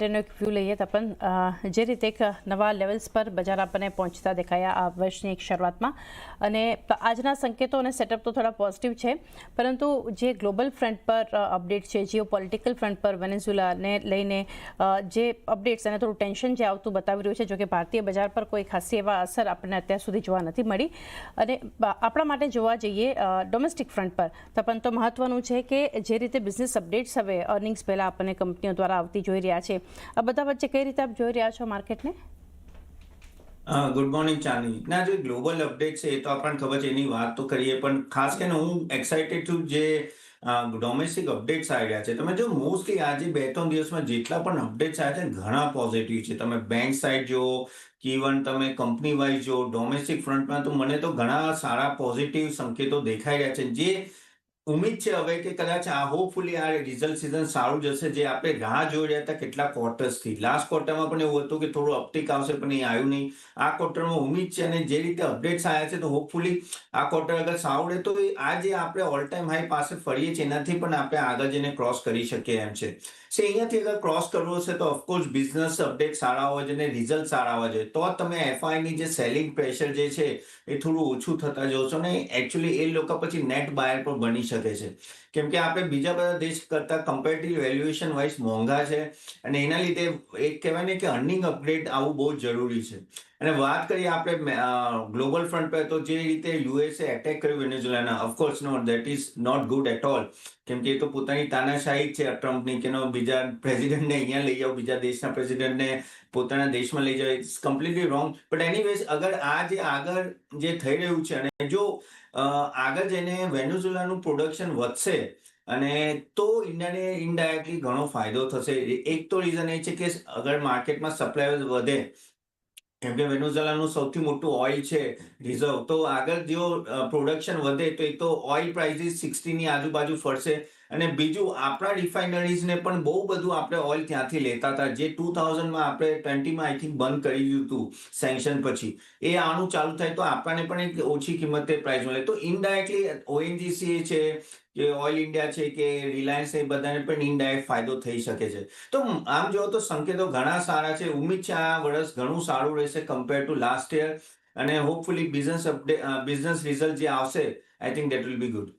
માટેનો એક વ્યૂ લઈએ તો પણ જે રીતે એક નવા લેવલ્સ પર બજાર આપણને પહોંચતા દેખાયા આ વર્ષની એક શરૂઆતમાં અને આજના સંકેતો અને સેટઅપ તો થોડા પોઝિટિવ છે, પરંતુ જે ગ્લોબલ ફ્રન્ટ પર અપડેટ છે, જીઓ પોલિટિકલ ફ્રન્ટ પર વેનેઝુએલાને લઈને જે અપડેટ્સ અને થોડું ટેન્શન જે આવતું બતાવી રહ્યું છે, જો કે ભારતીય બજાર પર કોઈ ખાસી એવા અસર આપણને અત્યાર સુધી જોવા નથી મળી. અને આપણા માટે જોવા જઈએ ડોમેસ્ટિક ફ્રન્ટ પર તો પણ તો મહત્વનું છે કે જે રીતે બિઝનેસ અપડેટ્સ હવે અર્નિંગ્સ પહેલાં આપણને કંપનીઓ દ્વારા આવતી જોઈ રહ્યા છે, આ બધા વચ્ચે કઈ રીતે આપ જોઈ રહ્યા છો માર્કેટને? ગુડ મોર્નિંગ ચાંદની. ના, જે ગ્લોબલ અપડેટ છે એ તો આપણને ખબર છે, એની વાત તો કરીએ, પણ ખાસ કરીને હું એક્સાઇટેડ છું જે ડોમેસ્ટિક અપડેટ્સ આવી રહ્યા છે. તમે જો મોસ્ટલી આજે 2-3 દિવસમાં જેટલા પણ અપડેટ્સ આવ્યા છે ઘણા પોઝિટિવ છે. તમે બેંક સાઇડ જુઓ કે ઇવન તમે કંપની વાઇઝ જુઓ, ડોમેસ્ટિક ફ્રન્ટમાં તો મને તો ઘણા સારા પોઝિટિવ સંકેતો દેખાઈ રહ્યા છે. જે ઉમ્મીદ છે હવે કે કદાચ આ હોપફુલી આ રિઝલ્ટ સિઝન સારું જશે, જે આપણે રાહ જોઈ રહ્યા હતા કેટલા ક્વાર્ટર્સથી. લાસ્ટ ક્વાર્ટરમાં પણ એવું હતું કે થોડું અપટિક આવશે, પણ એ આવ્યું નહીં. આ ક્વાર્ટરમાં ઉમ્મીદ છે, અને જે રીતે અપડેટ્સ આવ્યા છે તો હોપફુલી આ ક્વાર્ટર અગર સારું રહે તો આ જે આપણે ઓલ ટાઈમ હાઈ પાસે ફરીએ છીએ એનાથી પણ આપણે આગળ જઈને ક્રોસ કરી શકીએ એમ છે. અહીંયાથી અગર ક્રોસ કરવો હશે તો ઓફકોર્સ બિઝનેસ અપડેટ સારા હોવા જોઈએ અને રિઝલ્ટ સારા હોવા જોઈએ, તો તમે એફઆઈની જે સેલિંગ પ્રેશર જે છે એ થોડું ઓછું થતા જોશો ને એકચ્યુઅલી એ લોકો પછી નેટ બાયર પણ બની શકે છે. કેમ કે આપણે બીજા બધા દેશ કરતા કમ્પેરેટિવ વેલ્યુએશન વાઇઝ મોંઘા છે, અને એના લીધે એક કહેવાય ને કે અર્નિંગ અપગ્રેડ આવવું બહુ જરૂરી છે. અને વાત કરીએ આપણે ગ્લોબલ ફ્રન્ટ પર, તો જે રીતે યુએસએ એટેક કર્યું વેનેઝુએલાના, of course no that is not good at all. કેમ કે એ તો પોતાની તાનાશાહી જ છે ટ્રમ્પની, કે બીજા પ્રેસિડેન્ટને અહીંયા લઈ જાઓ, બીજા દેશના પ્રેસિડેન્ટને પોતાના દેશમાં લઈ જાઓ, it's completely wrong. But anyways, અગર આ જે આગળ જે થઈ રહ્યું છે અને જો આગળ જઈને વેનેઝુએલાનું પ્રોડક્શન વધશે અને તો ઇન્ડિયાને ઇનડાયરેક્ટલી ઘણો ફાયદો થશે. એક તો રીઝન એ છે કે અગર માર્કેટમાં સપ્લાય વધે, કેમ કે વેનેઝુએલાનું સૌથી મોટું ઓઇલ છે રિઝર્વ, તો આગળ જો પ્રોડક્શન વધે તો એ તો ઓઇલ પ્રાઇસીસ 60 ની આજુબાજુ ફરશે. અને બીજું, આપણા રિફાઇનરીઝને પણ બહુ બધું આપણે ઓઇલ ત્યાંથી લેતા હતા, જે 2000માં આપણે 20માં આઈ થિંક બંધ કરી દીધું હતું સેન્કશન પછી. એ આનું ચાલુ થાય તો આપણને પણ એક ઓછી કિંમતે પ્રાઇસ મળે. તો ઇનડાયરેક્ટલી ઓએનજીસી છે કે ઓઇલ ઇન્ડિયા છે કે રિલાયન્સ, એ બધાને પણ ઇનડાયરેક્ટ ફાયદો થઈ શકે છે. તો આમ જો તો સંકેતો ઘણા સારા છે. ઉમ્મીદ છે આ વર્ષ ઘણું સારું રહેશે કમ્પેર ટુ લાસ્ટ યર, અને હોપફુલી બિઝનેસ રિઝલ્ટ જે આવશે, I think that will be good.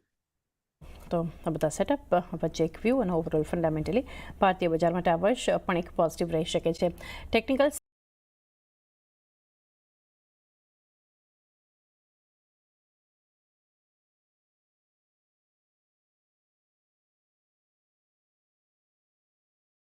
તો આ બધા સેટઅપ વચ્ચે એક વ્યૂ અને ઓવરઓલ ફંડામેન્ટલી ભારતીય બજાર માટે આ વર્ષ પણ એક પોઝિટિવ રહી શકે છે. ટેકનિકલ